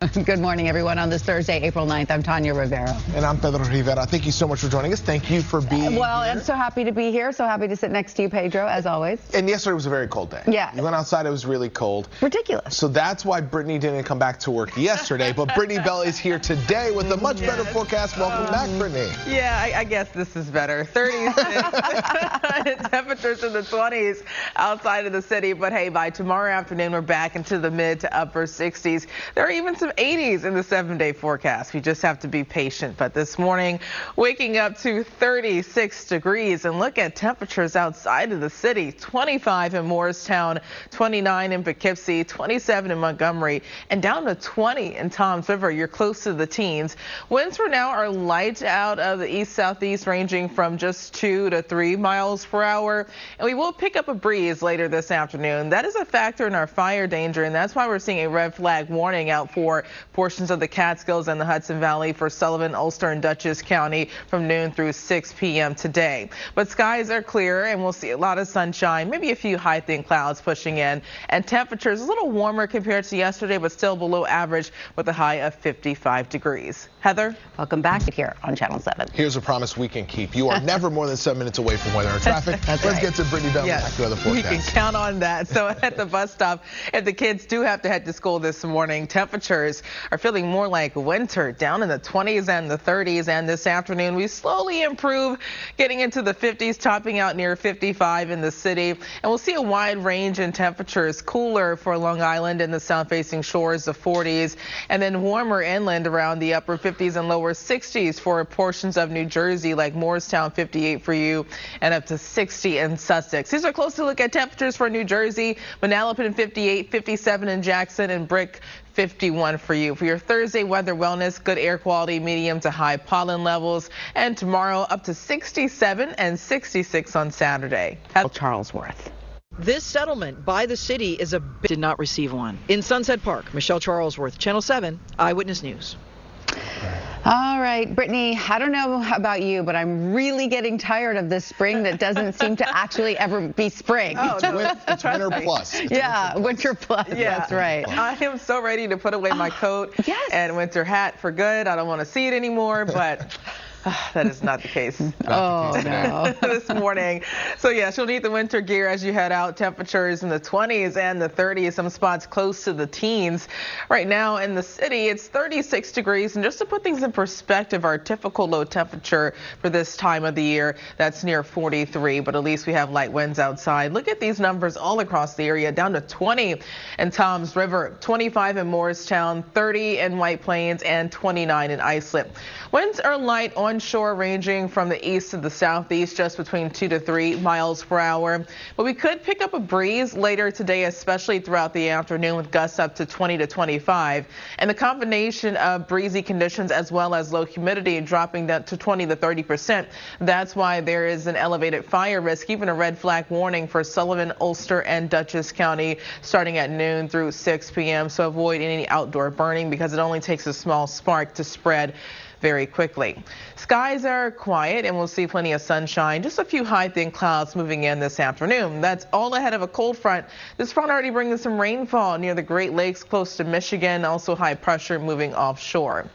Good morning, everyone. On this Thursday, April 9th, I'm Tanya Rivera. And I'm Pedro Rivera. Thank you so much for joining us. Thank you for being here. I'm so happy to be here. So happy to sit next to you, Pedro, as always. And yesterday was a very cold day. Yeah. You went outside, it was really cold. Ridiculous. So that's why Brittany didn't come back to work yesterday. But Brittany Bell is here today with a much better forecast. Welcome back, Brittany. Yeah, I guess this is better. 36 temperatures in the 20s outside of the city. But hey, by tomorrow afternoon, we're back into the mid to upper 60s. There are even some 80s in the 7-day forecast. We just have to be patient. But this morning, waking up to 36 degrees, and look at temperatures outside of the city. 25 in Morristown, 29 in Poughkeepsie, 27 in Montgomery, and down to 20 in Toms River. You're close to the teens. Winds for now are light out of the east-southeast, ranging from just 2 to 3 miles per hour. And we will pick up a breeze later this afternoon. That is a factor in our fire danger, and that's why we're seeing a red flag warning out for portions of the Catskills and the Hudson Valley for Sullivan, Ulster, and Dutchess County from noon through 6 p.m. today. But skies are clear, and we'll see a lot of sunshine, maybe a few high thin clouds pushing in, and temperatures a little warmer compared to yesterday, but still below average with a high of 55 degrees. Heather? Welcome back here on Channel 7. Here's a promise we can keep. You are never more than 7 minutes away from weather and traffic. That's Let's right. get to Brittany Bell Mach to the forecast. You can count on that. So at the bus stop, if the kids do have to head to school this morning, temperatures are feeling more like winter, down in the 20s and the 30s. And this afternoon, we slowly improve, getting into the 50s, topping out near 55 in the city. And we'll see a wide range in temperatures, cooler for Long Island and the south-facing shores, the 40s, and then warmer inland around the upper 50s and lower 60s for portions of New Jersey, like Morristown, 58 for you, and up to 60 in Sussex. Here's a closer look at temperatures for New Jersey. Manalapan 58, 57 in Jackson, and Brick 51 for you. For your Thursday weather wellness, good air quality, medium to high pollen levels, and tomorrow up to 67 and 66 on Saturday. Charlesworth. This settlement by the city did not receive one. In Sunset Park, Michelle Charlesworth, Channel 7, Eyewitness News. All right, Brittany, I don't know about you, but I'm really getting tired of this spring that doesn't seem to actually ever be spring. It's winter plus. Yeah, winter plus. Yeah. That's right. I am so ready to put away my coat and winter hat for good. I don't want to see it anymore, but that is not the case this morning. So yes, you'll need the winter gear as you head out. Temperatures in the 20s and the 30s, some spots close to the teens. Right now in the city, it's 36 degrees. And just to put things in perspective, our typical low temperature for this time of the year, that's near 43, but at least we have light winds outside. Look at these numbers all across the area, down to 20 in Toms River, 25 in Morristown, 30 in White Plains, and 29 in Islip. Winds are light onshore, ranging from the east to the southeast, just between 2 to 3 miles per hour. But we could pick up a breeze later today, especially throughout the afternoon, with gusts up to 20 to 25. And the combination of breezy conditions as well as low humidity dropping down to 20 to 30%. That's why there is an elevated fire risk, even a red flag warning for Sullivan, Ulster, and Dutchess County starting at noon through 6 p.m. So avoid any outdoor burning because it only takes a small spark to spread very quickly. Skies are quiet and we'll see plenty of sunshine, just a few high thin clouds moving in this afternoon. That's all ahead of a cold front. This front already bringing some rainfall near the Great Lakes close to Michigan, also high pressure moving offshore.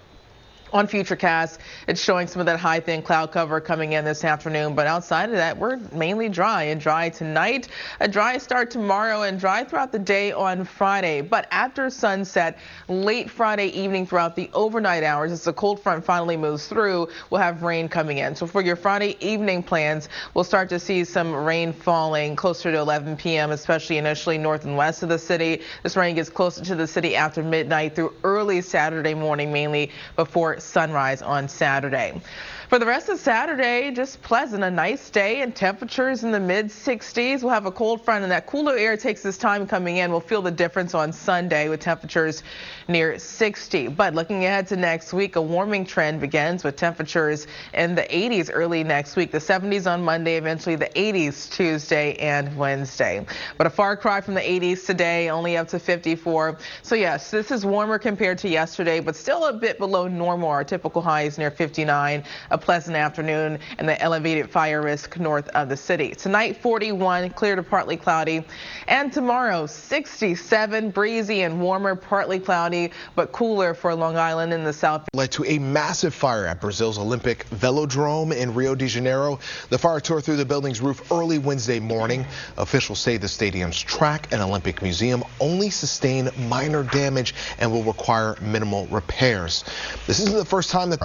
On Futurecast, it's showing some of that high thin cloud cover coming in this afternoon, but outside of that, we're mainly dry and dry tonight, a dry start tomorrow, and dry throughout the day on Friday. But after sunset, late Friday evening throughout the overnight hours, as the cold front finally moves through, we'll have rain coming in. So for your Friday evening plans, we'll start to see some rain falling closer to 11 p.m., especially initially north and west of the city. This rain gets closer to the city after midnight through early Saturday morning, mainly before sunrise on Saturday. For the rest of Saturday, just pleasant, a nice day, and temperatures in the mid-60s. We'll have a cold front, and that cooler air takes its time coming in. We'll feel the difference on Sunday with temperatures near 60. But looking ahead to next week, a warming trend begins with temperatures in the 80s early next week, the 70s on Monday, eventually the 80s Tuesday and Wednesday. But a far cry from the 80s today, only up to 54. So yes, this is warmer compared to yesterday, but still a bit below normal. Our typical high is near 59. A pleasant afternoon and the elevated fire risk north of the city. Tonight, 41, clear to partly cloudy. And tomorrow, 67, breezy and warmer, partly cloudy, but cooler for Long Island in the south. Led to a massive fire at Brazil's Olympic Velodrome in Rio de Janeiro. The fire tore through the building's roof early Wednesday morning. Officials say the stadium's track and Olympic Museum only sustained minor damage and will require minimal repairs. This isn't the first time that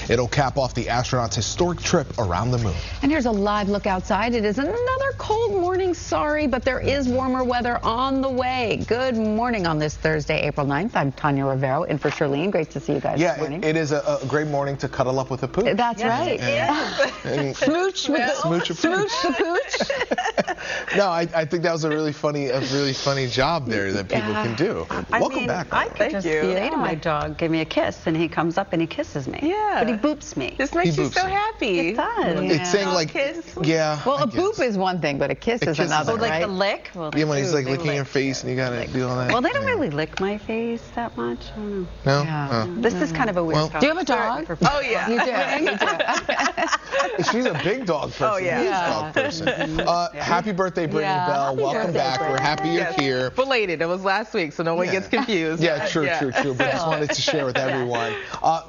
it'll cap off the astronauts' historic trip around the moon. And here's a live look outside. It is another cold morning, sorry, but there is warmer weather on the way. Good morning on this Thursday, April 9th. I'm Tanya Rivero in for Charlene. Great to see you guys this morning. It is a great morning to cuddle up with a pooch. That's right. And smooch with the pooch. No, I think that was a really funny job there that people can do. Welcome back. I could just say to my dog, give me a kiss, and he comes up and he kisses me. Yeah. But he boops me. This makes you so happy. It does. It's saying like, yeah. Well, a boop is one thing, but a kiss is another, like right? the lick? Well, Yeah, when he's like licking your face and you gotta do all that. Well, they don't really lick my face that much. I don't know. No? Yeah. This is kind of a weird Do you have a dog? Oh, yeah. You do. You do. She's a big dog person. Oh, yeah. Huge dog person. Happy birthday, Brittany Bell. Welcome back. We're happy you're here. Belated. It was last week, so no one gets confused. Yeah, true. But I just wanted to share with everyone.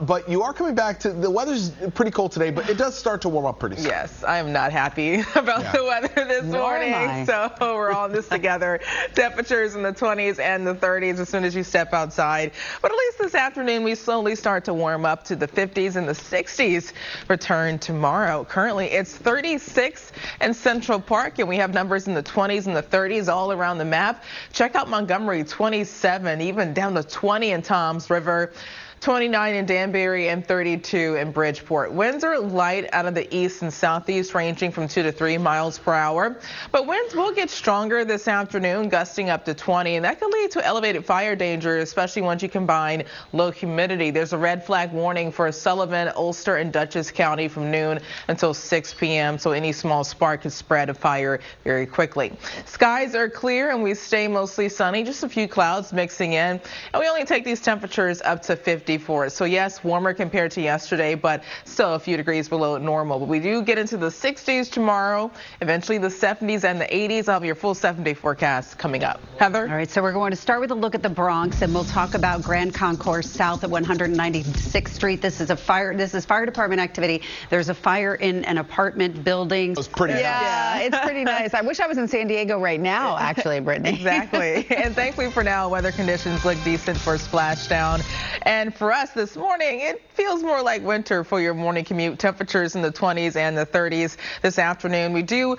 But you are coming back to, the weather's pretty cold today, but it does start to warm up pretty soon. Yes, I am not happy about the weather this morning, so we're all in this together. Temperatures in the 20s and the 30s as soon as you step outside. But at least this afternoon, we slowly start to warm up to the 50s and the 60s. Return tomorrow. Currently, it's 36 in Central Park, and we have numbers in the 20s and the 30s all around the map. Check out Montgomery, 27, even down to 20 in Toms River. 29 in Danbury and 32 in Bridgeport. Winds are light out of the east and southeast, ranging from 2 to 3 miles per hour. But winds will get stronger this afternoon, gusting up to 20, and that could lead to elevated fire danger, especially once you combine low humidity. There's a red flag warning for Sullivan, Ulster, and Dutchess County from noon until 6 p.m., so any small spark could spread a fire very quickly. Skies are clear, and we stay mostly sunny, just a few clouds mixing in, and we only take these temperatures up to 50. So yes, warmer compared to yesterday, but still a few degrees below normal. But we do get into the 60s tomorrow, eventually the 70s and the 80s. I'll have your full 7-day forecast coming up. Heather? All right, so we're going to start with a look at the Bronx, and we'll talk about Grand Concourse South at 196th Street. This is fire department activity. There's a fire in an apartment building. It was pretty nice. Yeah, it's pretty nice. I wish I was in San Diego right now, actually, Brittany. Exactly. And thankfully for now, weather conditions look decent for splashdown. And for us this morning, it feels more like winter for your morning commute. Temperatures in the 20s and the 30s this afternoon. We do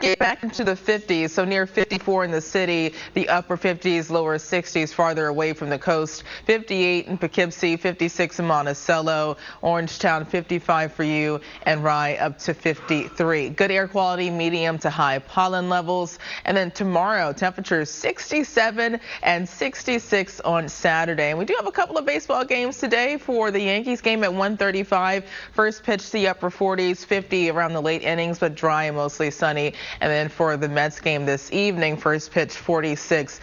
get back into the 50s, so near 54 in the city, the upper 50s, lower 60s farther away from the coast. 58 in Poughkeepsie, 56 in Monticello, Orangetown 55 for you, and Rye up to 53. Good air quality, medium to high pollen levels. And then tomorrow, temperatures 67 and 66 on Saturday. And we do have a couple of baseball games today for the Yankees game at 1:35. First pitch, the upper 40s, 50 around the late innings, but dry and mostly sunny. And then for the Mets game this evening, first pitch 46,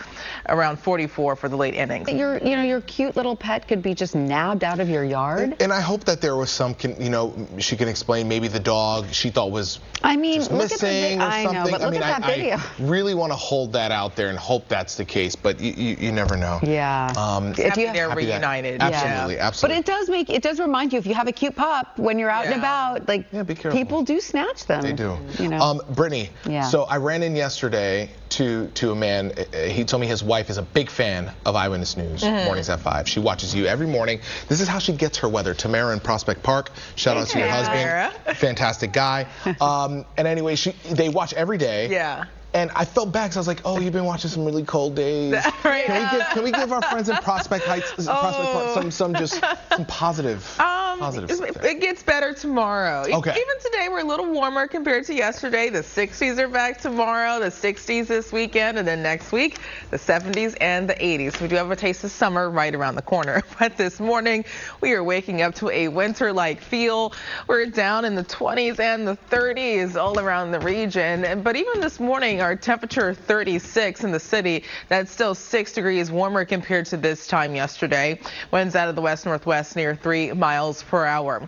around 44 for the late innings. Your cute little pet could be just nabbed out of your yard. And I hope that there was some, she can explain maybe the dog she thought was just missing or something. I know, but look at that video. I really want to hold that out there and hope that's the case, but you never know. Yeah. They're reunited. Absolutely. But it does remind you, if you have a cute pup, when you're out and about, be careful. People do snatch them. They do. Brittany, Yeah. so I ran in yesterday to a man. He told me his wife is a big fan of Eyewitness News, mornings at 5. She watches you every morning. This is how she gets her weather. Tamara in Prospect Park. Shout out to your husband. Fantastic guy. And anyway, they watch every day. Yeah. And I felt bad because I was like, oh, you've been watching some really cold days. Right. Can we give our friends in Prospect Heights, Prospect Park, some positive stuff there? It gets better tomorrow. Okay. Even today, we're a little warmer compared to yesterday. The 60s are back tomorrow, the 60s this weekend, and then next week, the 70s and the 80s. We do have a taste of summer right around the corner. But this morning, we are waking up to a winter-like feel. We're down in the 20s and the 30s all around the region. But even this morning, our temperature 36 in the city. That's still 6 degrees warmer compared to this time yesterday. Winds out of the west-northwest near 3 miles per hour.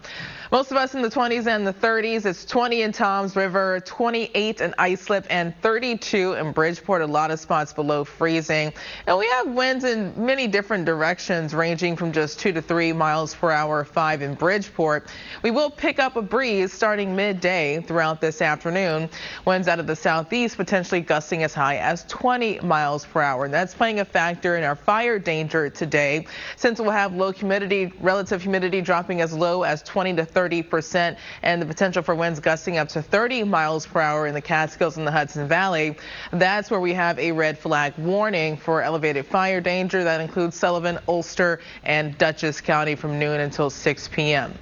Most of us in the 20s and the 30s. It's 20 in Toms River, 28 in Islip, and 32 in Bridgeport. A lot of spots below freezing. And we have winds in many different directions, ranging from just 2 to 3 miles per hour, 5 in Bridgeport. We will pick up a breeze starting midday throughout this afternoon. Winds out of the southeast potentially gusting as high as 20 miles per hour. And that's playing a factor in our fire danger today, since we'll have low humidity, relative humidity dropping as low as 20 to 30%, and the potential for winds gusting up to 30 miles per hour in the Catskills and the Hudson Valley. That's where we have a red flag warning for elevated fire danger. That includes Sullivan, Ulster, and Dutchess County from noon until 6 p.m.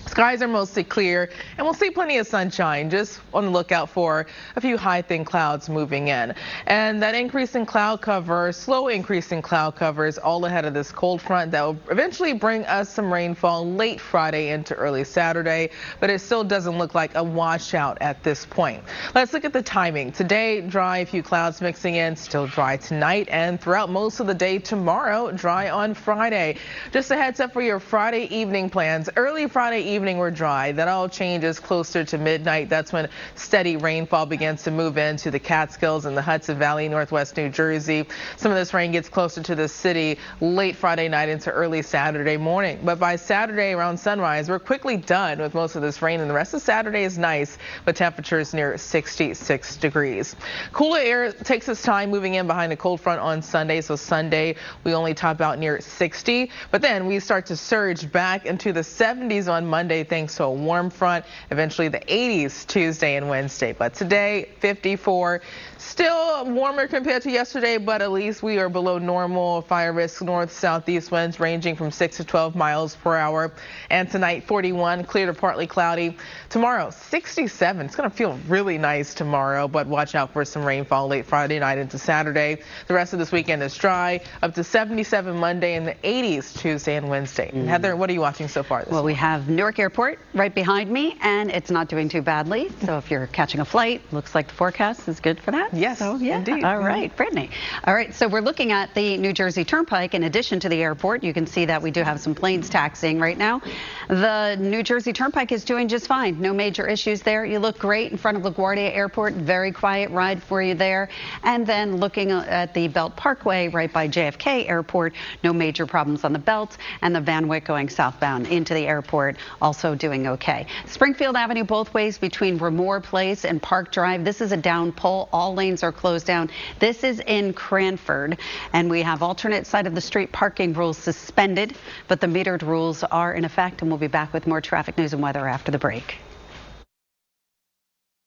Skies are mostly clear, and we'll see plenty of sunshine. Just on the lookout for a few high thin clouds moving in. And that increase in cloud cover, slow increase in cloud cover, is all ahead of this cold front that will eventually bring us some rainfall late Friday into early Saturday, but it still doesn't look like a washout at this point. Let's look at the timing. Today, dry, a few clouds mixing in, still dry tonight, and throughout most of the day tomorrow, dry on Friday. Just a heads up for your Friday evening plans. Early Friday evening we're dry. That all changes closer to midnight. That's when steady rainfall begins to move into the Catskills and the Hudson Valley, northwest New Jersey. Some of this rain gets closer to the city late Friday night into early Saturday morning. But by Saturday around sunrise, we're quickly done with most of this rain, and the rest of Saturday is nice with temperatures near 66 degrees. Cooler air takes its time moving in behind a cold front on Sunday. So Sunday we only top out near 60, but then we start to surge back into the 70s on Monday thanks to a warm front, eventually the 80s Tuesday and Wednesday. But today, 54. Still warmer compared to yesterday, but at least we are below normal. Fire risk north-southeast winds ranging from 6 to 12 miles per hour. And tonight, 41, clear to partly cloudy. Tomorrow, 67. It's going to feel really nice tomorrow, but watch out for some rainfall late Friday night into Saturday. The rest of this weekend is dry, up to 77 Monday and the 80s Tuesday and Wednesday. Heather, what are you watching so far this morning? We have Newark Airport right behind me, and it's not doing too badly. So if you're catching a flight, looks like the forecast is good for that. Yes, so, yeah. Indeed. All right, Brittany. All right, so we're looking at the New Jersey Turnpike. In addition to the airport, you can see that we do have some planes taxiing right now. The New Jersey Turnpike is doing just fine. No major issues there. You look great in front of LaGuardia Airport. Very quiet ride for you there. And then looking at the Belt Parkway right by JFK Airport, no major problems on the belt. And the Van Wyck going southbound into the airport, also doing okay. Springfield Avenue both ways between Ramore Place and Park Drive. This is a down pole. All lanes are closed down. This is in Cranford, and we have alternate side of the street parking rules suspended, but the metered rules are in effect, and we'll be back with more traffic news and weather after the break.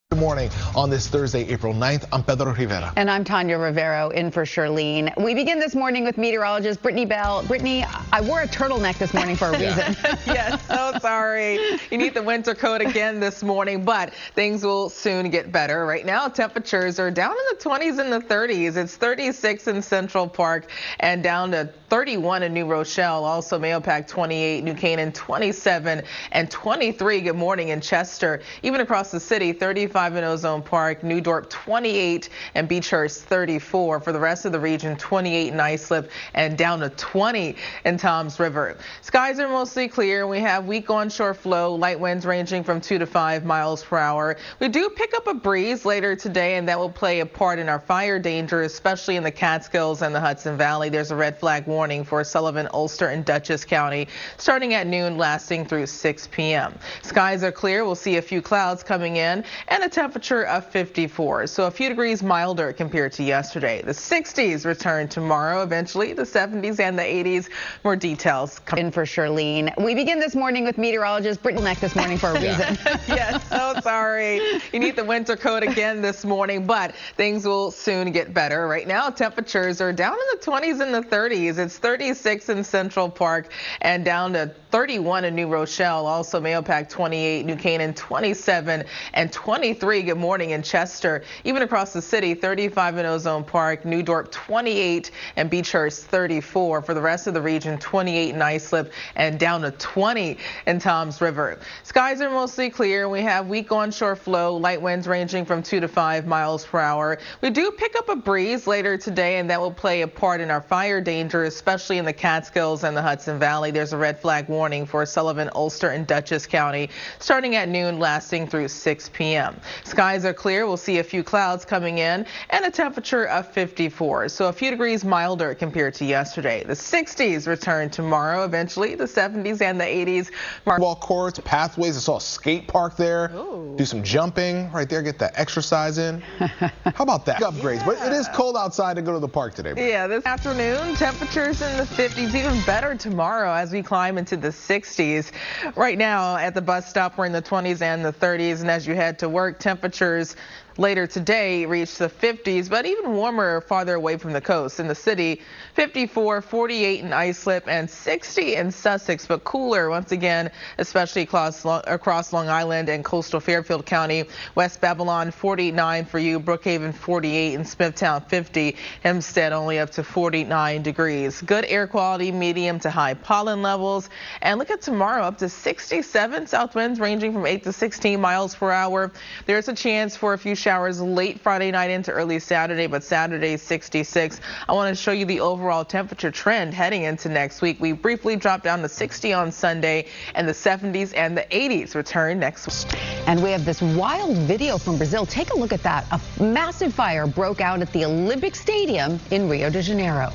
Good morning. On this Thursday, April 9th, I'm Pedro Rivera. And I'm Tanya Rivero, in for Charlene. We begin this morning with meteorologist Brittany Bell. Brittany, I wore a turtleneck this morning for a reason. Yes, so sorry. You need the winter coat again this morning, but things will soon get better. Right now, temperatures are down in the 20s and the 30s. It's 36 in Central Park and down to 31 in New Rochelle. Also, Mahopac 28, New Canaan 27, and 23. Good morning in Chester. Even across the city, 35 in Ozone Park, New Dorp 28, and Beechhurst 34. For the rest of the region, 28 in Islip and down to 20 in Toms River. Skies are mostly clear. We have weak onshore flow, light winds ranging from 2 to 5 miles per hour. We do pick up a breeze later today, and that will play a part in our fire danger, especially in the Catskills and the Hudson Valley. There's a red flag warning for Sullivan, Ulster, and Dutchess County starting at noon, lasting through 6 p.m. Skies are clear. We'll see a few clouds coming in and a temperature of 54, so a few degrees milder compared to yesterday. The 60s return tomorrow, eventually the 70s and the 80s. More details in for Charlene. We begin this morning with meteorologist Brittany Bell Mach this morning for a reason. Yes, so sorry. You need the winter coat again this morning, but things will soon get better. Right now, temperatures are down in the 20s and the 30s. It's 36 in Central Park and down to 31 in New Rochelle. Also, Mahopac 28, New Canaan 27, and 23. Good morning in Chester. Even across the city, 35 in Ozone Park, New Dorp 28, and Beechhurst 34. For the rest of the region, 28 in Islip and down to 20 in Toms River. Skies are mostly clear. We have weak onshore flow, light winds ranging from 2 to 5 miles per hour. We do pick up a breeze later today, and that will play a part in our fire danger, especially in the Catskills and the Hudson Valley. There's a red flag warning for Sullivan, Ulster, and Dutchess County starting at noon, lasting through 6 p.m. Skies are clear. We'll see a few clouds coming in and a temperature of 54. So a few degrees milder compared to yesterday. The 60s return tomorrow, eventually the 70s and the 80s. Ball courts, pathways. I saw a skate park there. Ooh. Do some jumping right there. Get that exercise in. How about that? Upgrades. But it is cold outside to go to the park today. Bro. Yeah, this afternoon, temperatures in the 50s, even better tomorrow as we climb into the 60s. Right now at the bus stop, we're in the 20s and the 30s, and as you head to work, temperatures later today reach the 50s, but even warmer farther away from the coast. In the city, 54, 48 in Islip, and 60 in Sussex, but cooler once again, especially across Long Island and coastal Fairfield County. West Babylon, 49 for you. Brookhaven, 48. In Smithtown, 50. Hempstead, only up to 49 degrees. Good air quality, medium to high pollen levels. And look at tomorrow, up to 67. South winds ranging from 8 to 16 miles per hour. There's a chance for a few showers late Friday night into early Saturday, but Saturday 66. I want to show you the overall temperature trend heading into next week. We briefly drop down to 60 on Sunday, and the 70s and the 80s return next week. And we have this wild video from Brazil. Take a look at that. A massive fire broke out at the Olympic Stadium in Rio de Janeiro.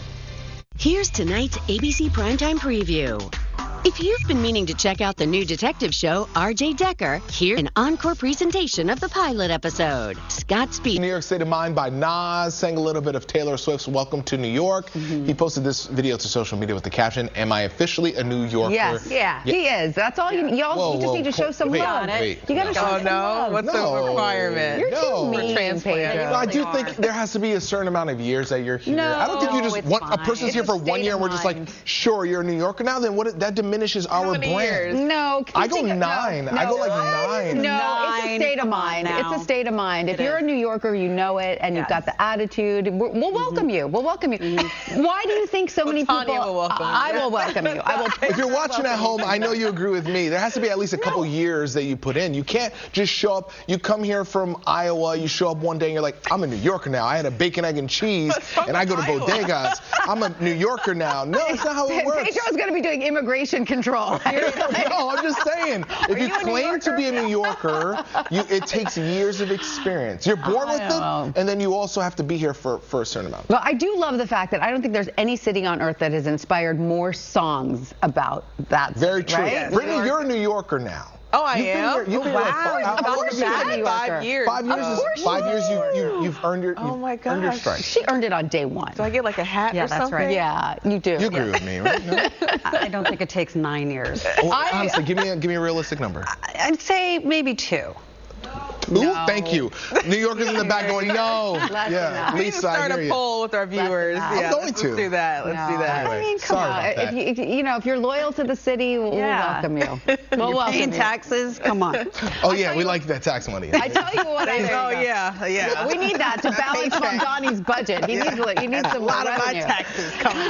Here's tonight's ABC Primetime Preview. If you've been meaning to check out the new detective show, R.J. Decker, here's an encore presentation of the pilot episode. Scott Speed. New York State of Mind by Nas sang a little bit of Taylor Swift's Welcome to New York. He posted this video to social media with the caption, "Am I officially a New Yorker?" Yes, yeah, he is. That's all you just need to show some love. You got to show some love. What's the requirement? You're too mean, Pedro. I do think there has to be a certain amount of years that you're here. I don't think you just want a person's here for 1 year and we're just like, sure, you're a New Yorker now. Then what? That diminishes our brand. Years? No, I go 9. I go like 9. No, it's a state of mind. It's a state of mind. If you're a New Yorker, you know it, and you've got the attitude. We'll welcome you. We'll welcome you. Why do you think so many people? Will welcome I will welcome you. I will. If you're watching at home, I know you agree with me. There has to be at least a couple years that you put in. You can't just show up. You come here from Iowa. You show up one day and you're like, I'm a New Yorker now. I had a bacon, egg, and cheese, and I go to bodegas. I'm a New Yorker now. No, that's not how it works. Pedro's going to be doing immigration control. No, I'm just saying. If you claim to be a New Yorker, it takes years of experience. You're born with it, and then you also have to be here for a certain amount. Well, I do love the fact that I don't think there's any city on earth that has inspired more songs about that. Very true. Right? Brittany, you're a New Yorker now. Oh, I am? You've been wow. How long have you been here? 5 years. 5 years is 5 years you've earned your earned your stripes. She earned it on day one. Do I get like a hat or something? that's right. Yeah, you do. You agree with me, right? No? I don't think it takes 9 years. Well, honestly, give me a realistic number. I'd say maybe 2. 2? No. Thank you. New Yorkers in the back going, no. Yeah, We need to start a poll with our viewers. I'm going to. Let's do that. Let's do that. Anyway, I mean, come on. If you're loyal to the city, we'll welcome you. We'll welcome Paying taxes? Come on. Oh, yeah, we like that tax money. I tell you what. Yeah. We need that to balance Donnie's budget. He needs some a lot of my revenue. taxes coming.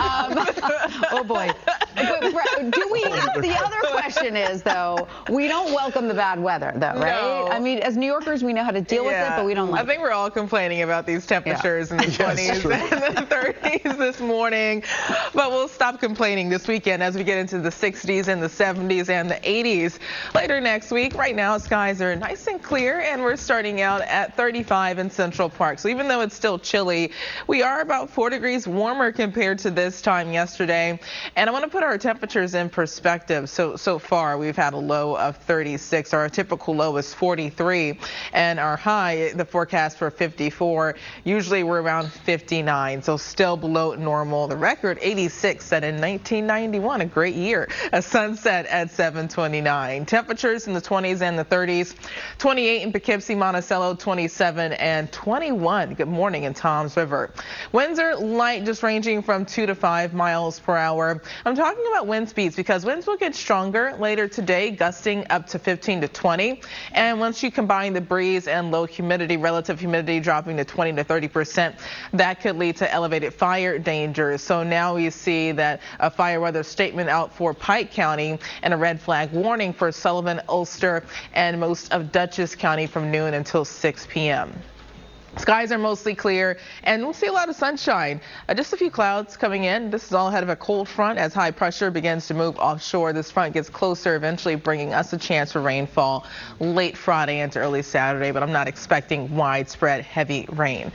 Oh boy. But do we? The other question is though, we don't welcome the bad weather though, right? No. I mean, as New Yorkers, we know how to deal with it, but we don't like. I think we're all complaining about these temperatures in the 20s and the 30s this morning, but we'll stop complaining this weekend as we get into the 60s and the 70s and the 80s later next week. Right now, skies are nice and clear, and we're starting out at 35 in Central Park. So even though it's still chilly, we are about 4 degrees warmer compared to this time yesterday. And I want to put our temperatures in perspective. So far, we've had a low of 36. Our typical low is 43, and our high, the forecast for 54. Usually we're around 59, so still below normal. The record 86 set in 1991, a great year. A sunset at 7:29. Temperatures in the 20s and the 30s. 28 in Poughkeepsie, Monticello, 27 and 21. Good morning in Toms River. Winds are light, just ranging from 2 to 5 miles per hour. I'm talking about wind speeds because winds will get stronger later today, gusting up to 15 to 20. And once you combine the breeze and low humidity, relative humidity dropping to 20 to 30%, that could lead to elevated fire danger. So now we see that a fire weather statement out for Pike County and a red flag warning for Sullivan, Ulster, and most of Dutchess County from noon until 6 p.m. Skies are mostly clear, and we'll see a lot of sunshine. Just a few clouds coming in. This is all ahead of a cold front as high pressure begins to move offshore. This front gets closer, eventually bringing us a chance for rainfall late Friday into early Saturday, but I'm not expecting widespread heavy rain.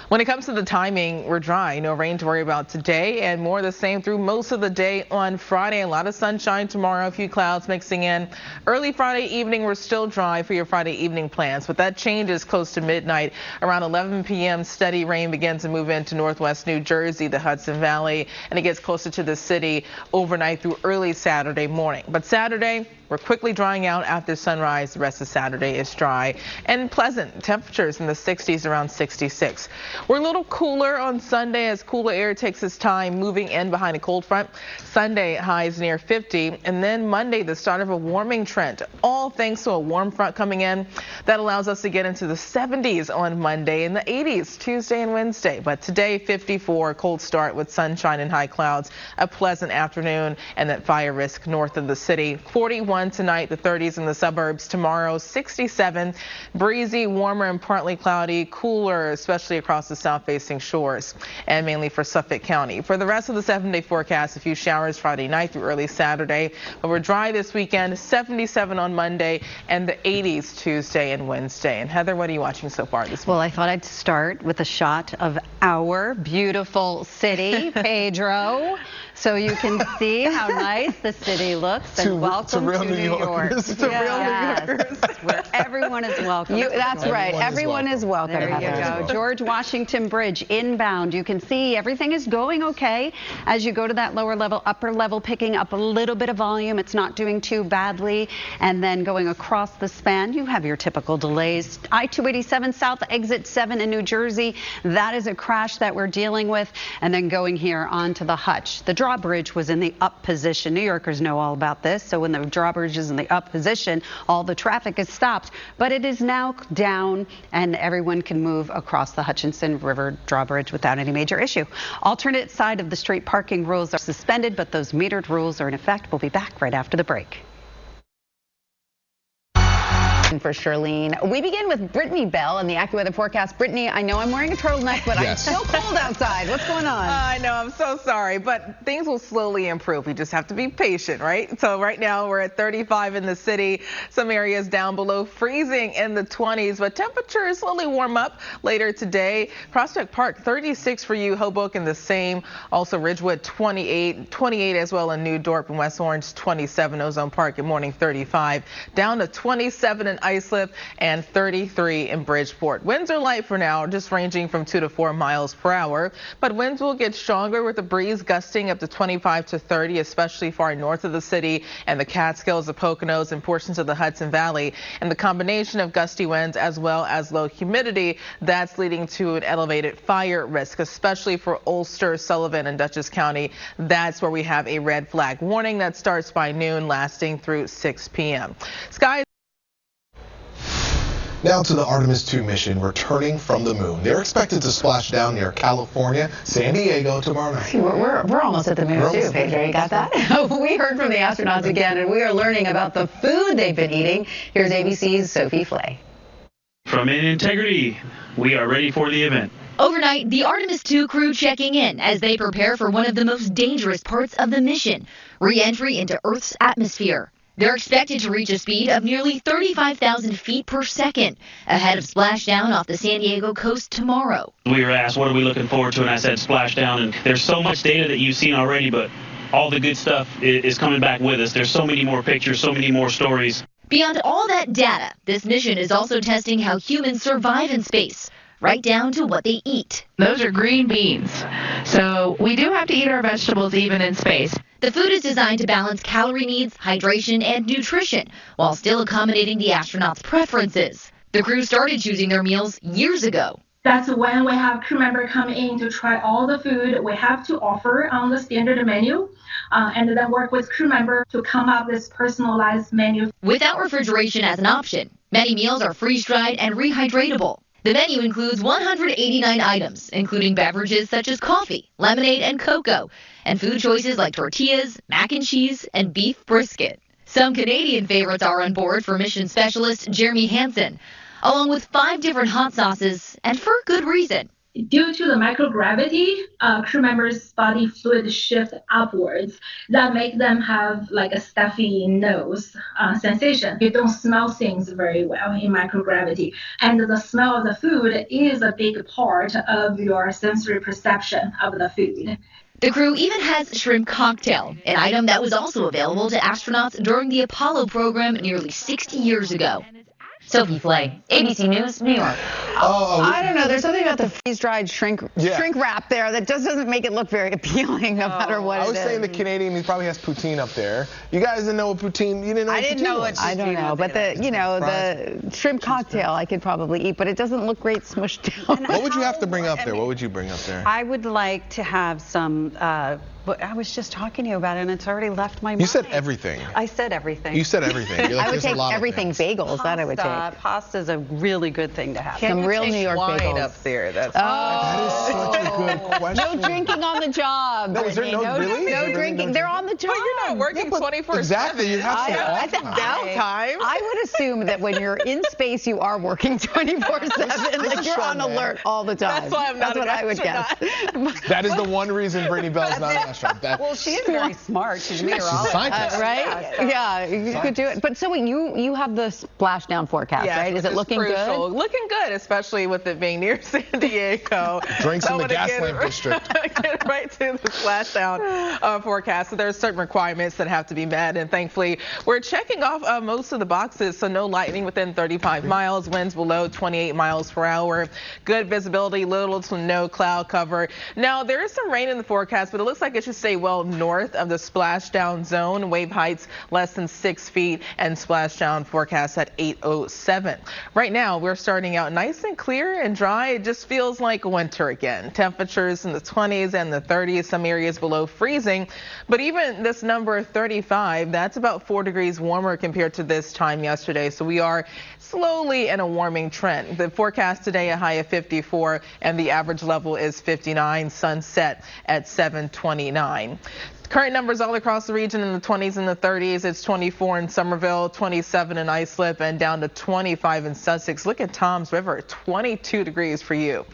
When it comes to the timing, we're dry. No rain to worry about today, and more the same through most of the day on Friday. A lot of sunshine tomorrow, a few clouds mixing in. Early Friday evening, we're still dry for your Friday evening plans, but that changes close to midnight. Around 11 p.m., steady rain begins to move into northwest New Jersey, the Hudson Valley, and it gets closer to the city overnight through early Saturday morning. But Saturday, we're quickly drying out after sunrise. The rest of Saturday is dry and pleasant. Temperatures in the 60s, around 66. We're a little cooler on Sunday as cooler air takes its time moving in behind a cold front. Sunday highs near 50, and then Monday the start of a warming trend, all thanks to a warm front coming in that allows us to get into the 70s on Monday and the 80s Tuesday and Wednesday. But today 54, cold start with sunshine and high clouds, a pleasant afternoon, and that fire risk north of the city. 41 tonight, the 30s in the suburbs. Tomorrow 67, breezy, warmer and partly cloudy, cooler, especially across the south-facing shores and mainly for Suffolk County. For the rest of the 7-day forecast, a few showers Friday night through early Saturday, but we're dry this weekend. 77 on Monday and the 80s Tuesday and Wednesday. And Heather, what are you watching so far this week? Well, I thought I'd start with a shot of our beautiful city, Pedro, so you can see how nice the city looks. And welcome to New York. Yes, where everyone is welcome. That's right. Everyone is welcome. There you go. George Washington Bridge inbound. You can see everything is going okay as you go to that lower level, upper level, picking up a little bit of volume. It's not doing too badly. And then going across the span, you have your typical delays. I-287 South, exit 7 in New Jersey. That is a crash that we're dealing with. And then going here onto the Hutch. The drawbridge was in the up position. New Yorkers know all about this. So when the drawbridge is in the up position, all the traffic is stopped, but it is now down and everyone can move across the Hutchinson River drawbridge without any major issue. Alternate side of the street parking rules are suspended, but those metered rules are in effect. We'll be back right after the break. For Charlene. We begin with Brittany Bell and the AccuWeather forecast. Brittany, I know I'm wearing a turtleneck, but Yes. I'm still cold outside. What's going on? I know, I'm so sorry, but things will slowly improve. We just have to be patient, right? So right now we're at 35 in the city, some areas down below freezing in the 20s, but temperatures slowly warm up later today. Prospect Park 36 for you, Hoboken the same. Also Ridgewood 28 as well in New Dorp and West Orange 27. Ozone Park good morning 35, down to 27 in Islip and 33 in Bridgeport. Winds are light for now, just ranging from 2 to 4 miles per hour, but winds will get stronger with the breeze gusting up to 25 to 30, especially far north of the city and the Catskills, the Poconos, and portions of the Hudson Valley. And the combination of gusty winds as well as low humidity, that's leading to an elevated fire risk, especially for Ulster, Sullivan, and Dutchess County. That's where we have a red flag warning that starts by noon, lasting through 6 p.m. Skies. Now to the Artemis 2 mission returning from the moon. They're expected to splash down near California, San Diego tomorrow night. We're almost at the moon too, Pedro. You got that? We heard from the astronauts again, and we are learning about the food they've been eating. Here's ABC's Sophie Flay. From Integrity, we are ready for the event. Overnight, the Artemis 2 crew checking in as they prepare for one of the most dangerous parts of the mission, re-entry into Earth's atmosphere. They're expected to reach a speed of nearly 35,000 feet per second, ahead of splashdown off the San Diego coast tomorrow. We were asked, what are we looking forward to? And I said splashdown. And there's so much data that you've seen already, but all the good stuff is coming back with us. There's so many more pictures, so many more stories. Beyond all that data, this mission is also testing how humans survive in space, right down to what they eat. Those are green beans. So we do have to eat our vegetables even in space. The food is designed to balance calorie needs, hydration, and nutrition, while still accommodating the astronauts' preferences. The crew started choosing their meals years ago. That's when we have crew members come in to try all the food we have to offer on the standard menu, and then work with crew members to come up with this personalized menu. Without refrigeration as an option, many meals are freeze-dried and rehydratable. The menu includes 189 items, including beverages such as coffee, lemonade, and cocoa, and food choices like tortillas, mac and cheese, and beef brisket. Some Canadian favorites are on board for mission specialist Jeremy Hansen. along with 5 different hot sauces, and for good reason. Due to the microgravity, crew members' body fluid shift upwards that make them have like a stuffy nose sensation. You don't smell things very well in microgravity. And the smell of the food is a big part of your sensory perception of the food. The crew even has shrimp cocktail, an item that was also available to astronauts during the Apollo program nearly 60 years ago. Sophie Flay, ABC News, New York. I don't know. There's something about the freeze-dried shrink wrap there that just doesn't make it look very appealing, no matter what it is. I was saying the Canadian, he probably has poutine up there. You guys didn't know what poutine? You didn't know what poutine was? I don't know, but the shrimp cocktail I could probably eat, but it doesn't look great smushed down. What would you have to bring up there? What would you bring up there? I would like to have some. But I was just talking to you about it, and it's already left my mind. You said everything. I said everything. You said everything. Like, I would take everything bagels. That I would take. Pasta's a really good thing to have. Some real New York bagels up there. That is such a good question. No drinking on the job. No, is there really? No drinking. They're on the job. But you're not working 24/7. Exactly. You have some downtime. I would assume that when you're in space, you are working 24/7. Like you're on alert all the time. That's why I'm not. That's what I would guess. That is the one reason Brittany Bell's not an astronaut. Well, she is very smart. She's a meteorologist. She's a scientist. Right? Yeah, you could do it. But so you have the splashdown forecast, right? Is it looking good? Looking good, especially with it being near San Diego. Drinks in the Gaslamp District. Get right to the splashdown forecast. So there's certain requirements that have to be met, and thankfully we're checking off most of the boxes. So no lightning within 35 miles, winds below 28 miles per hour, good visibility, little to no cloud cover. Now there is some rain in the forecast, but it looks like it should stay well north of the splashdown zone. Wave heights less than 6 feet, and splashdown forecast at 8:07. Right now we're starting out nice and clear and dry. It just feels like winter again. Temperatures in the 20s and the 30s, some areas below freezing. But even this number 35, that's about 4 degrees warmer compared to this time yesterday. So we are slowly in a warming trend. The forecast today a high of 54, and the average level is 59. Sunset at 7:29. Current numbers all across the region in the 20s and the 30s. It's 24 in Somerville, 27 in Islip, and down to 25 in Sussex. Look at Toms River, 22 degrees for you.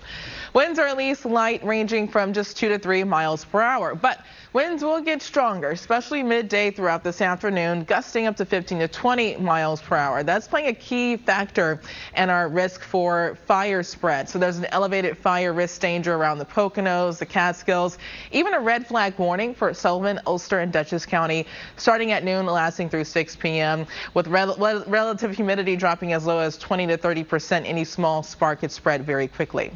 Winds are at least light, ranging from just 2 to 3 miles per hour. But winds will get stronger, especially midday throughout this afternoon, gusting up to 15 to 20 miles per hour. That's playing a key factor in our risk for fire spread. So there's an elevated fire risk danger around the Poconos, the Catskills, even a red flag warning for Sullivan, Ulster, and Dutchess County, starting at noon, lasting through 6 p.m. with relative humidity dropping as low as 20 to 30%. Any small spark could spread very quickly.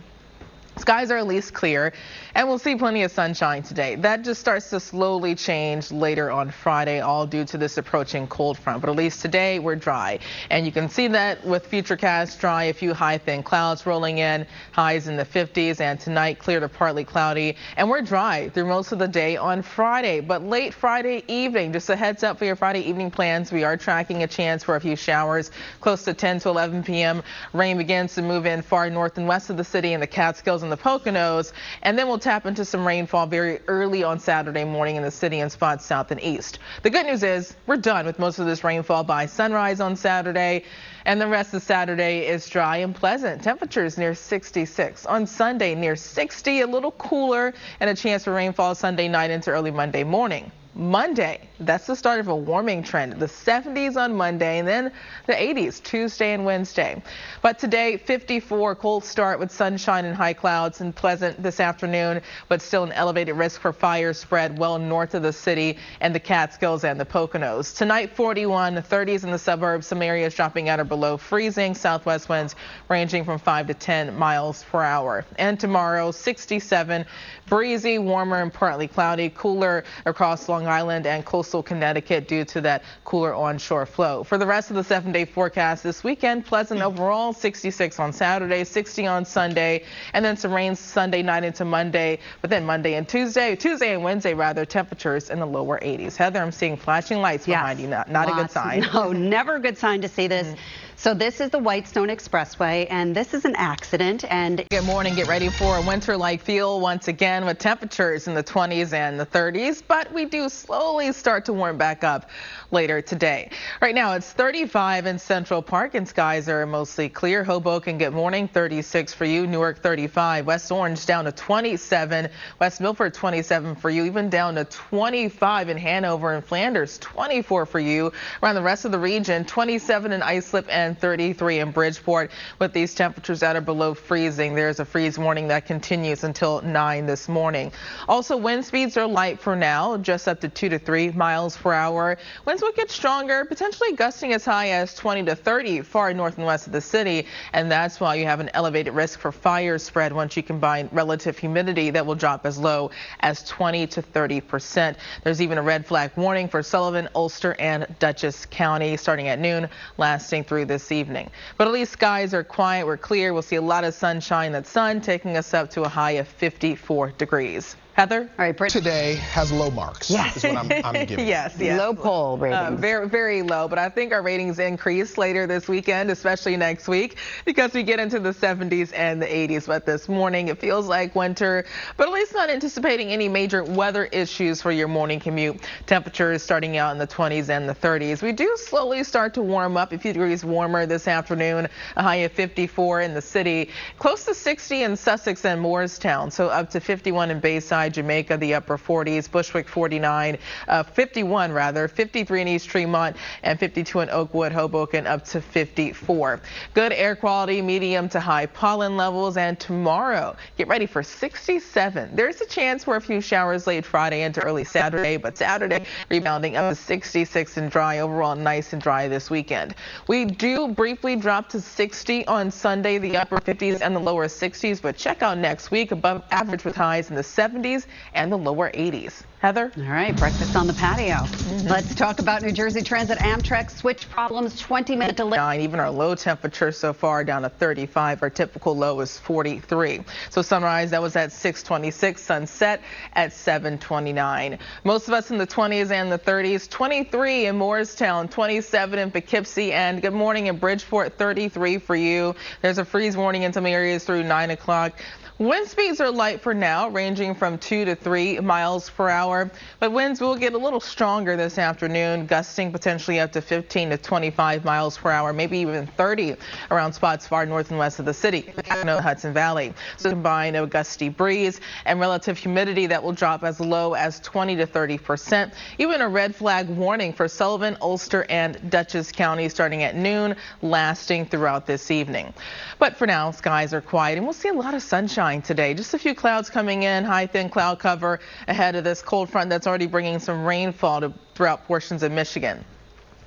Skies are at least clear, and we'll see plenty of sunshine today. That just starts to slowly change later on Friday, all due to this approaching cold front. But at least today we're dry, and you can see that with Futurecast dry, a few high thin clouds rolling in, highs in the 50s, and tonight clear to partly cloudy, and we're dry through most of the day on Friday. But late Friday evening, just a heads up for your Friday evening plans, we are tracking a chance for a few showers close to 10 to 11 p.m. Rain begins to move in far north and west of the city in the Catskills and the Poconos, and then we'll tap into some rainfall very early on Saturday morning in the city and spots south and east. The good news is we're done with most of this rainfall by sunrise on Saturday, and the rest of Saturday is dry and pleasant. Temperatures near 66. On Sunday, near 60, a little cooler, and a chance for rainfall Sunday night into early Monday morning. Monday, that's the start of a warming trend. The 70s on Monday, and then the 80s Tuesday and Wednesday. But today, 54, cold start with sunshine and high clouds, and pleasant this afternoon, but still an elevated risk for fire spread well north of the city and the Catskills and the Poconos. Tonight, 41, the 30s in the suburbs, some areas dropping at or below freezing, southwest winds ranging from 5 to 10 miles per hour. And tomorrow, 67, breezy, warmer and partly cloudy, cooler across Long Island and coastal Connecticut due to that cooler onshore flow. For the rest of the 7-day forecast this weekend, pleasant overall, 66 on Saturday, 60 on Sunday, and then some rain Sunday night into Monday, but then Monday and Tuesday and Wednesday rather, temperatures in the lower 80s. Heather, I'm seeing flashing lights behind you. Not a good sign. No, never a good sign to see this. So this is the Whitestone Expressway, and this is an accident. And good morning. Get ready for a winter-like feel once again with temperatures in the 20s and the 30s, but we do slowly start to warm back up later today. Right now it's 35 in Central Park and skies are mostly clear. Hoboken, good morning, 36 for you. Newark 35. West Orange down to 27. West Milford 27 for you. Even down to 25 in Hanover and Flanders, 24 for you. Around the rest of the region, 27 in Islip and 33 in Bridgeport. With these temperatures that are below freezing, there's a freeze warning that continues until 9 this morning. Also, wind speeds are light for now, just up to 2 to 3 miles per hour. Winds will get stronger, potentially gusting as high as 20 to 30 far north and west of the city, and that's why you have an elevated risk for fire spread once you combine relative humidity that will drop as low as 20 to 30%. There's even a red flag warning for Sullivan, Ulster, and Dutchess County starting at noon, lasting through this evening. But at least skies are quiet, we're clear, we'll see a lot of sunshine. That sun taking us up to a high of 54 degrees. Heather? All right, Brittany. Today has low marks. Yes. Is what I'm giving. Yes. Low poll ratings. Very, very low, but I think our ratings increase later this weekend, especially next week, because we get into the 70s and the 80s. But this morning, it feels like winter, but at least not anticipating any major weather issues for your morning commute. Temperatures starting out in the 20s and the 30s. We do slowly start to warm up, a few degrees warmer this afternoon, a high of 54 in the city, close to 60 in Sussex and Moorestown, so up to 51 in Bayside, Jamaica, the upper 40s, Bushwick 51 rather, 53 in East Tremont, and 52 in Oakwood, Hoboken, up to 54. Good air quality, medium to high pollen levels, and tomorrow, get ready for 67. There's a chance for a few showers late Friday into early Saturday, but Saturday rebounding up to 66 and dry. Overall, nice and dry this weekend. We do briefly drop to 60 on Sunday, the upper 50s and the lower 60s, but check out next week, above average with highs in the 70s and the lower 80s. Heather? All right, breakfast on the patio. Let's talk about New Jersey Transit Amtrak switch problems, 20-minute delay. Even our low temperature so far down to 35. Our typical low is 43. So sunrise, that was at 6:26. Sunset at 7:29. Most of us in the 20s and the 30s. 23 in Moorestown, 27 in Poughkeepsie, and good morning in Bridgeport, 33 for you. There's a freeze warning in some areas through 9 o'clock. Wind speeds are light for now, ranging from 2 to 3 miles per hour, but winds will get a little stronger this afternoon, gusting potentially up to 15 to 25 miles per hour, maybe even 30 around spots far north and west of the city, the Hudson Valley. So combine a gusty breeze and relative humidity that will drop as low as 20 to 30%. Even a red flag warning for Sullivan, Ulster, and Dutchess County starting at noon, lasting throughout this evening. But for now, skies are quiet, and we'll see a lot of sunshine today. Just a few clouds coming in, high thin cloud cover ahead of this cold front that's already bringing some rainfall throughout portions of Michigan.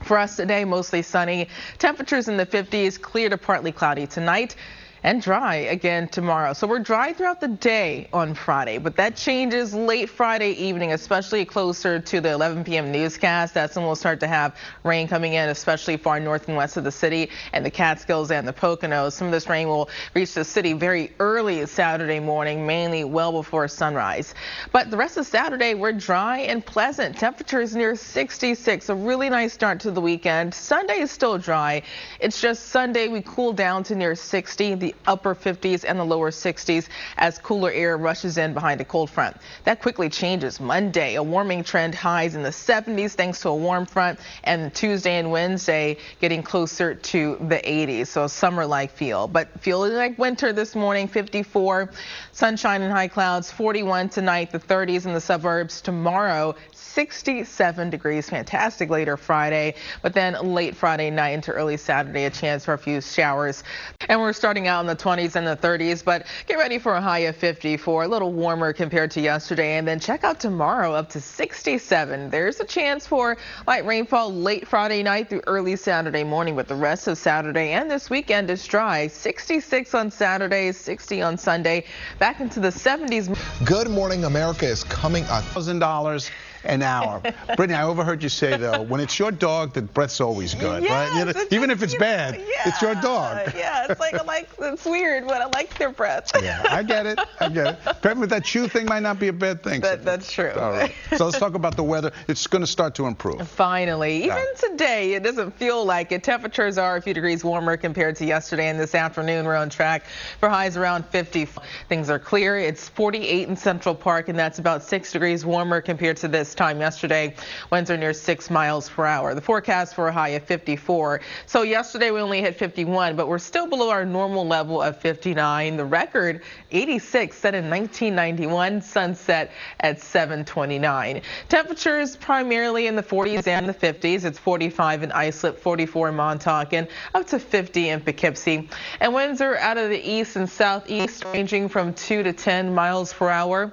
For us today, mostly sunny. Temperatures in the 50s, clear to partly cloudy tonight, and dry again tomorrow. So we're dry throughout the day on Friday, but that changes late Friday evening, especially closer to the 11 p.m. newscast. That's when we'll start to have rain coming in, especially far north and west of the city and the Catskills and the Poconos. Some of this rain will reach the city very early Saturday morning, mainly well before sunrise. But the rest of Saturday, we're dry and pleasant. Temperatures near 66, a really nice start to the weekend. Sunday is still dry. It's just Sunday we cool down to near 60. The upper 50s and the lower 60s as cooler air rushes in behind a cold front. That quickly changes Monday. A warming trend, highs in the 70s thanks to a warm front, and Tuesday and Wednesday getting closer to the 80s. So a summer-like feel, but feeling like winter this morning. 54, sunshine and high clouds. 41 tonight, the 30s in the suburbs. Tomorrow, 67 degrees. Fantastic later Friday, but then late Friday night into early Saturday, a chance for a few showers. And we're starting out in the 20s and the 30s, but get ready for a high of 54, a little warmer compared to yesterday. And then check out tomorrow, up to 67. There's a chance for light rainfall late Friday night through early Saturday morning, but the rest of Saturday and this weekend is dry. 66 on Saturday, 60 on Sunday, back into the 70s. Good morning, America is coming up. $1,000 an hour. Brittany, I overheard you say, though, when it's your dog, the breath's always good, right? You know, even if it's bad, it's your dog. Yeah, it's weird, but I like their breath. Yeah, I get it. But that shoe thing might not be a bad thing. That's true. All right. So let's talk about the weather. It's going to start to improve. Finally. Even today, it doesn't feel like it. Temperatures are a few degrees warmer compared to yesterday, and this afternoon we're on track for highs around 50. Things are clear. It's 48 in Central Park, and that's about 6 degrees warmer compared to this time yesterday. Winds are near 6 miles per hour. The forecast for a high of 54. So yesterday we only hit 51, but we're still below our normal level of 59. The record 86 set in 1991, sunset at 7:29. Temperatures primarily in the 40s and the 50s. It's 45 in Islip, 44 in Montauk, and up to 50 in Poughkeepsie. And winds are out of the east and southeast, ranging from 2 to 10 miles per hour.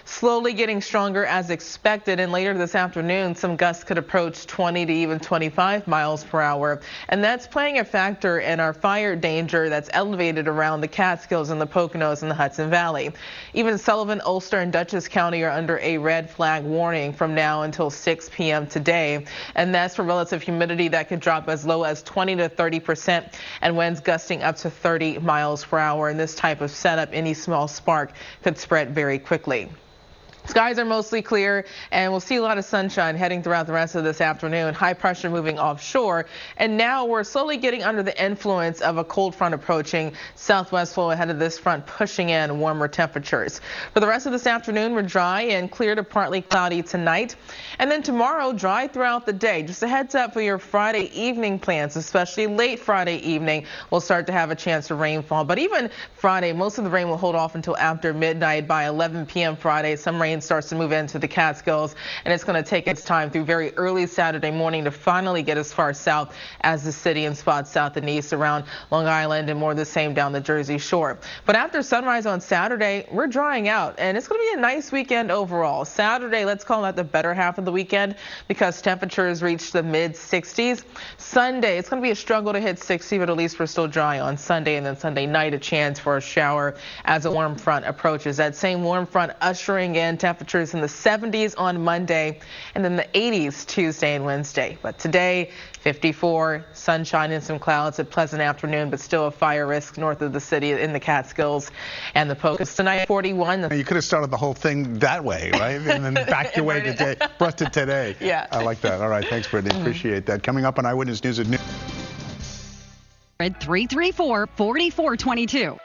Slowly getting stronger as expected, and later this afternoon some gusts could approach 20 to even 25 miles per hour, and that's playing a factor in our fire danger that's elevated around the Catskills and the Poconos and the Hudson Valley. Even Sullivan, Ulster, and Dutchess County are under a red flag warning from now until 6 p.m. today, and that's for relative humidity that could drop as low as 20 to 30% and winds gusting up to 30 miles per hour. In this type of setup, any small spark could spread very quickly. Skies are mostly clear, and we'll see a lot of sunshine heading throughout the rest of this afternoon. High pressure moving offshore, and now we're slowly getting under the influence of a cold front approaching. Southwest flow ahead of this front pushing in warmer temperatures. For the rest of this afternoon, we're dry and clear to partly cloudy tonight. And then tomorrow, dry throughout the day. Just a heads up for your Friday evening plans, especially late Friday evening. We'll start to have a chance of rainfall. But even Friday, most of the rain will hold off until after midnight. By 11 p.m. Friday, some rain starts to move into the Catskills, and it's going to take its time through very early Saturday morning to finally get as far south as the city and spots south and east around Long Island, and more the same down the Jersey Shore. But after sunrise on Saturday, we're drying out, and it's going to be a nice weekend overall. Saturday, let's call that the better half of the weekend because temperatures reach the mid-60s. Sunday, it's going to be a struggle to hit 60, but at least we're still dry on Sunday, and then Sunday night a chance for a shower as a warm front approaches. That same warm front ushering in temperatures in the 70s on Monday, and then the 80s Tuesday and Wednesday. But today, 54, sunshine and some clouds, a pleasant afternoon, but still a fire risk north of the city in the Catskills and the Poconos. Tonight, 41. You could have started the whole thing that way, right? And then back your way today, brought to today. Yeah. I like that. All right, thanks, Brittany. Appreciate that. Coming up on Eyewitness News at noon. 334-4422.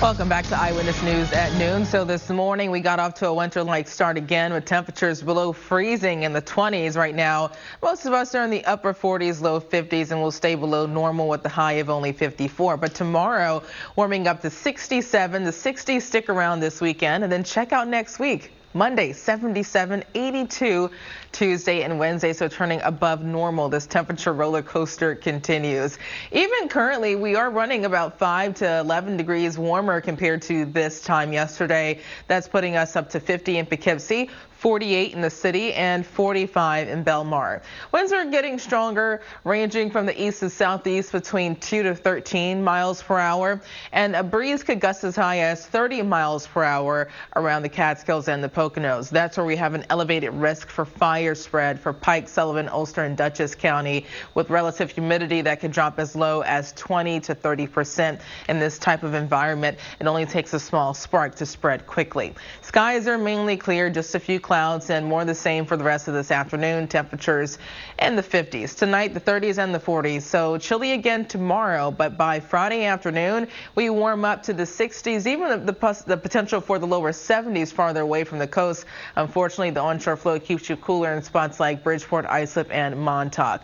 Welcome back to Eyewitness News at noon. So this morning we got off to a winter-like start again with temperatures below freezing in the 20s right now. Most of us are in the upper 40s, low 50s, and will stay below normal with the high of only 54. But tomorrow warming up to 67. The 60s stick around this weekend, and then check out next week. Monday, 77, 82, Tuesday and Wednesday, so turning above normal. This temperature roller coaster continues. Even currently, we are running about 5 to 11 degrees warmer compared to this time yesterday. That's putting us up to 50 in Poughkeepsie, 48 in the city, and 45 in Bell Mach. Winds are getting stronger, ranging from the east to southeast between 2 to 13 miles per hour, and a breeze could gust as high as 30 miles per hour around the Catskills and the Poconos. That's where we have an elevated risk for fire spread for Pike, Sullivan, Ulster, and Dutchess County, with relative humidity that can drop as low as 20 to 30%. In this type of environment, it only takes a small spark to spread quickly. Skies are mainly clear, just a few clouds, and more the same for the rest of this afternoon. Temperatures in the 50s. Tonight, the 30s and the 40s. So chilly again tomorrow, but by Friday afternoon, we warm up to the 60s, even the potential for the lower 70s farther away from the coast. Unfortunately, the onshore flow keeps you cooler in spots like Bridgeport, Islip, and Montauk.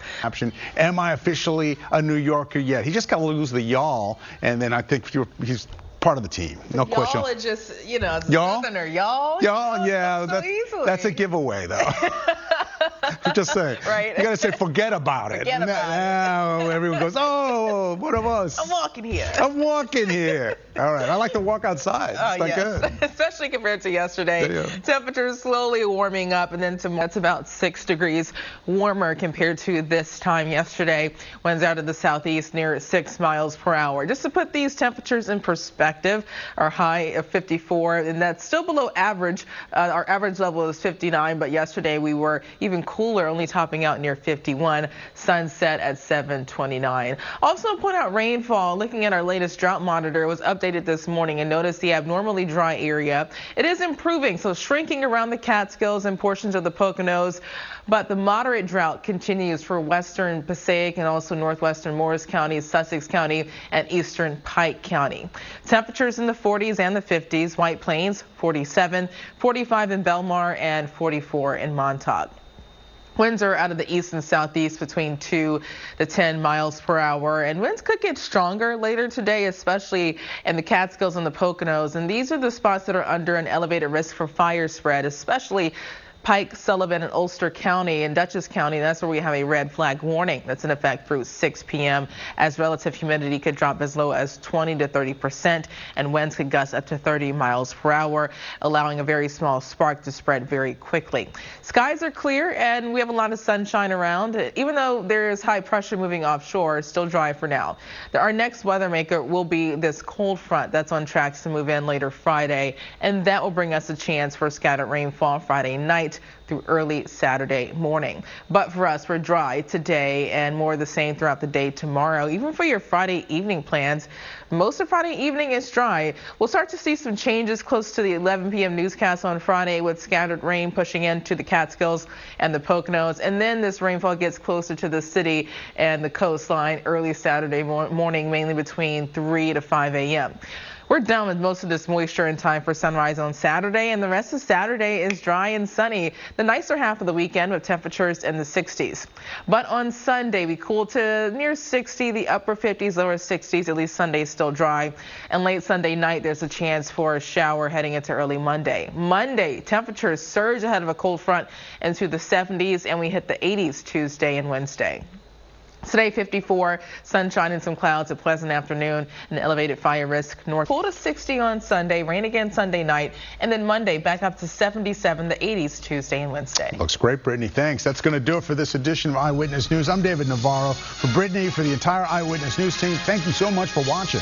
Am I officially a New Yorker yet? He just got to lose the y'all, and then I think he's part of the team. No question. Y'all are just, you know, y'all? Southerner, y'all. Y'all, yeah. That's a giveaway, though. I'm just saying. Right. You got to say forget about it. Forget about it. Now everyone goes, oh, what of us? I'm walking here. I'm walking here. All right. I like to walk outside. It's not good. Especially compared to yesterday. Yeah. Temperatures slowly warming up, and then that's about 6 degrees warmer compared to this time yesterday. Winds out of the southeast near 6 miles per hour. Just to put these temperatures in perspective, our high of 54, and that's still below average. Our average level is 59, but yesterday we were even cooler, only topping out near 51. Sunset at 7:29. Also point out rainfall. Looking at our latest drought monitor, it was updated this morning, and notice the abnormally dry area. It is improving, so shrinking around the Catskills and portions of the Poconos, but the moderate drought continues for western Passaic and also northwestern Morris County, Sussex County, and eastern Pike County. Temperatures in the 40s and the 50s. White Plains 47, 45 in Belmar, and 44 in Montauk. Winds are out of the east and southeast between 2 to 10 miles per hour, and winds could get stronger later today, especially in the Catskills and the Poconos. And these are the spots that are under an elevated risk for fire spread, especially Pike, Sullivan, and Ulster County and Dutchess County. That's where we have a red flag warning that's in effect through 6 p.m. as relative humidity could drop as low as 20 to 30%, and winds could gust up to 30 miles per hour, allowing a very small spark to spread very quickly. Skies are clear, and we have a lot of sunshine around. Even though there is high pressure moving offshore, it's still dry for now. Our next weather maker will be this cold front that's on track to move in later Friday, and that will bring us a chance for scattered rainfall Friday night through early Saturday morning. But for us, we're dry today and more of the same throughout the day tomorrow. Even for your Friday evening plans, most of Friday evening is dry. We'll start to see some changes close to the 11 p.m. newscast on Friday with scattered rain pushing into the Catskills and the Poconos. And then this rainfall gets closer to the city and the coastline early Saturday morning, mainly between 3 to 5 a.m. We're done with most of this moisture in time for sunrise on Saturday, and the rest of Saturday is dry and sunny. The nicer half of the weekend with temperatures in the 60s. But on Sunday, we cool to near 60, the upper 50s, lower 60s. At least Sunday is still dry. And late Sunday night, there's a chance for a shower heading into early Monday. Monday, temperatures surge ahead of a cold front into the 70s, and we hit the 80s Tuesday and Wednesday. Today, 54, sunshine and some clouds, a pleasant afternoon, an elevated fire risk north. Cool to 60 on Sunday, rain again Sunday night, and then Monday back up to 77, the 80s Tuesday and Wednesday. Looks great, Brittany. Thanks. That's going to do it for this edition of Eyewitness News. I'm David Navarro. For Brittany, for the entire Eyewitness News team, thank you so much for watching.